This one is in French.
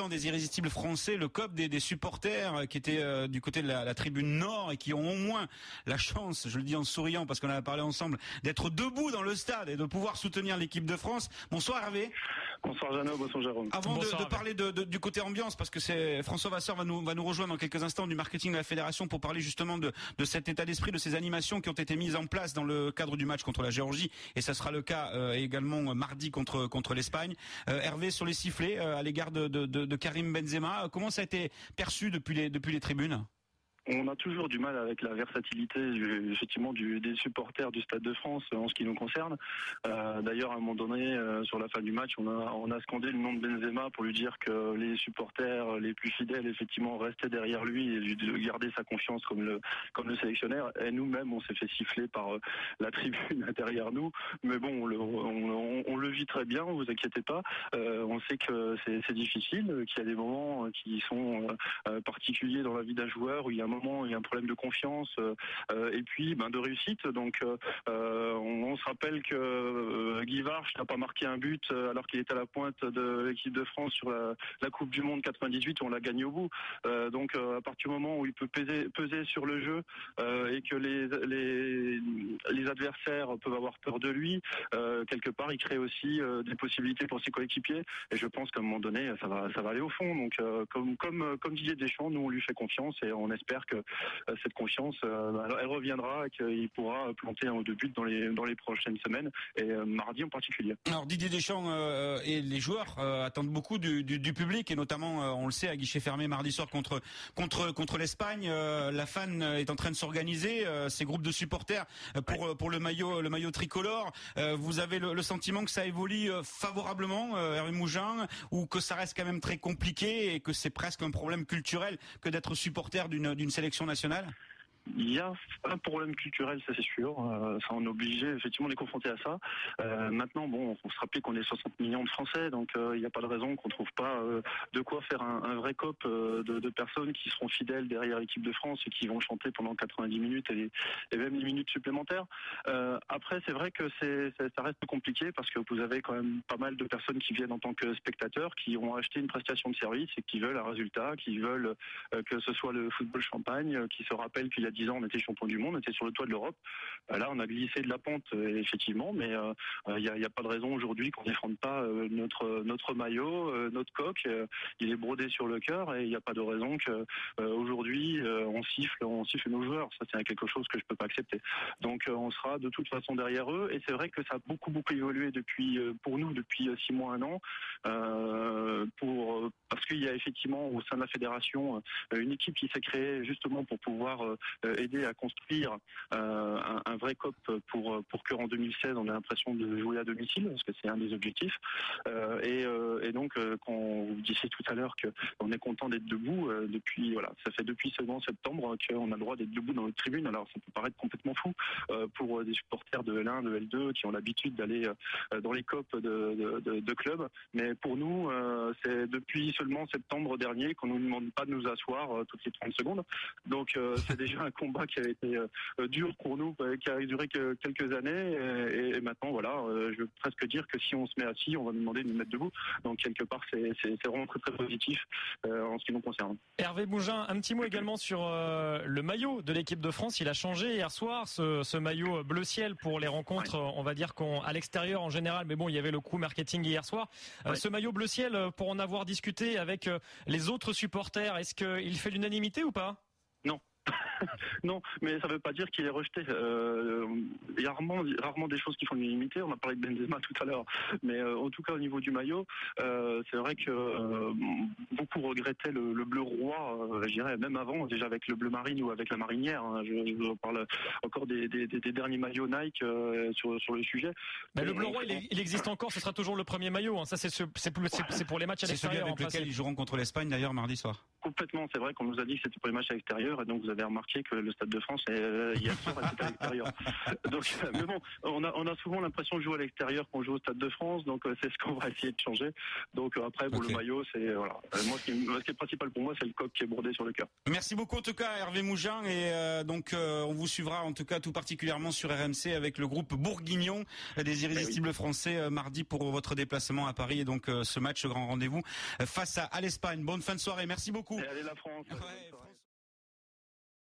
des irrésistibles français, le COP des supporters qui étaient du côté de la tribune nord et qui ont au moins la chance, je le dis en souriant parce qu'on en a parlé ensemble, d'être debout dans le stade et de pouvoir soutenir l'équipe de France. Bonsoir Hervé. Bonsoir Jeannot, bonsoir Jérôme. Avant de parler du côté ambiance, parce que c'est François Vasseur va nous rejoindre dans quelques instants du marketing de la fédération pour parler justement de cet état d'esprit, de ces animations qui ont été mises en place dans le cadre du match contre la Géorgie, et ça sera le cas également mardi contre l'Espagne. Hervé, sur les sifflets à l'égard de Karim Benzema, comment ça a été perçu depuis les tribunes? On a toujours du mal avec la versatilité effectivement des supporters du Stade de France en ce qui nous concerne. D'ailleurs, à un moment donné, sur la fin du match, on a scandé le nom de Benzema pour lui dire que les supporters les plus fidèles effectivement restaient derrière lui et lui de garder sa confiance comme le sélectionneur. Et nous-mêmes, on s'est fait siffler par la tribune derrière nous. Mais bon, on le vit très bien, vous inquiétez pas. On sait que c'est difficile, qu'il y a des moments qui sont particuliers dans la vie d'un joueur où il y a un problème de confiance et puis de réussite. Donc on se rappelle que Guy Varche n'a pas marqué un but alors qu'il était à la pointe de l'équipe de France sur la Coupe du Monde 98 où on l'a gagné au bout. Donc à partir du moment où il peut peser sur le jeu et que les adversaires peuvent avoir peur de lui, quelque part il crée aussi des possibilités pour ses coéquipiers. Et je pense qu'à un moment donné ça va aller au fond. Donc comme Didier Deschamps, nous on lui fait confiance et on espère que cette confiance, elle reviendra et qu'il pourra planter un ou deux buts dans les prochaines semaines et mardi en particulier. Alors Didier Deschamps et les joueurs attendent beaucoup du public et notamment, on le sait, à guichet fermé mardi soir contre l'Espagne. La fan est en train de s'organiser, ces groupes de supporters pour le maillot tricolore. Vous avez le sentiment que ça évolue favorablement, Hervé Mougin, ou que ça reste quand même très compliqué et que c'est presque un problème culturel que d'être supporter d'une sélection nationale? Il y a un problème culturel, ça c'est sûr. Ça on est obligé effectivement de les confronter à ça. Maintenant, bon, faut se rappeler qu'on est 60 millions de Français, donc il n'y a pas de raison qu'on trouve pas de quoi faire un vrai COP de personnes qui seront fidèles derrière l'équipe de France et qui vont chanter pendant 90 minutes et même 10 minutes supplémentaires. Après, c'est vrai que ça reste compliqué parce que vous avez quand même pas mal de personnes qui viennent en tant que spectateurs, qui ont acheté une prestation de service et qui veulent un résultat, qui veulent que ce soit le football champagne, qui se rappellent qu'il y a 10 ans, on était champion du monde, on était sur le toit de l'Europe. Là, on a glissé de la pente, effectivement, mais il y a pas de raison aujourd'hui qu'on défende pas notre maillot, notre coq. Il est brodé sur le cœur et il n'y a pas de raison que aujourd'hui on siffle nos joueurs. Ça, c'est quelque chose que je peux pas accepter. Donc, on sera de toute façon derrière eux. Et c'est vrai que ça a beaucoup évolué pour nous depuis 6 mois, 1 an, parce qu'il y a effectivement au sein de la fédération une équipe qui s'est créée justement pour pouvoir aider à construire un vrai COP pour qu'en 2016 on ait l'impression de jouer à domicile, parce que c'est un des objectifs. Et donc quand vous disiez tout à l'heure qu'on est content d'être debout, ça fait depuis seulement septembre qu'on a le droit d'être debout dans notre tribune. Alors ça peut paraître complètement fou pour des supporters de L1, de L2 qui ont l'habitude d'aller dans les COP de clubs, mais pour nous c'est depuis seulement septembre dernier qu'on nous demande pas de nous asseoir toutes les 30 secondes. Donc c'est déjà un combat qui a été dur pour nous, qui a duré quelques années et maintenant je veux presque dire que si on se met assis, on va nous demander de nous mettre debout. Donc quelque part c'est vraiment très positif en ce qui nous concerne. Hervé Mougin, un petit mot également sur le maillot de l'équipe de France. Il a changé hier soir, ce maillot bleu ciel pour les rencontres, on va dire qu'à l'extérieur en général, mais bon, il y avait le coup marketing hier soir. Ce maillot bleu ciel, pour en avoir discuté avec les autres supporters, est-ce qu'il fait l'unanimité ou pas? Non. Non, mais ça veut pas dire qu'il est rejeté. Il y a rarement des choses qui font l'unanimité. On a parlé de Benzema tout à l'heure, mais en tout cas au niveau du maillot, c'est vrai que beaucoup regrettaient le bleu roi. Je dirais même avant, déjà avec le bleu marine ou avec la marinière. Hein, je parle encore des derniers maillots Nike sur le sujet. Mais le bleu roi, il existe encore. Ce sera toujours le premier maillot. Hein. Ça, c'est pour les matchs à l'extérieur. C'est celui avec lequel ils joueront contre l'Espagne d'ailleurs mardi soir. complètement. C'est vrai qu'on nous a dit que c'était pour les matchs à l'extérieur, et donc vous avez remarqué que le Stade de France hier soir était à l'extérieur. Donc, mais bon, on a souvent l'impression de jouer à l'extérieur quand on joue au Stade de France, donc c'est ce qu'on va essayer de changer. Donc après, pour le maillot, c'est voilà. Moi, ce qui est principal pour moi, c'est le coq qui est brodé sur le cœur. Merci beaucoup en tout cas, Hervé Mougin, et donc on vous suivra en tout cas tout particulièrement sur RMC avec le groupe Bourguignon des Irrésistibles Français mardi pour votre déplacement à Paris et donc ce match grand rendez-vous face à l'Espagne. Bonne fin de soirée, merci beaucoup. Et allez la France.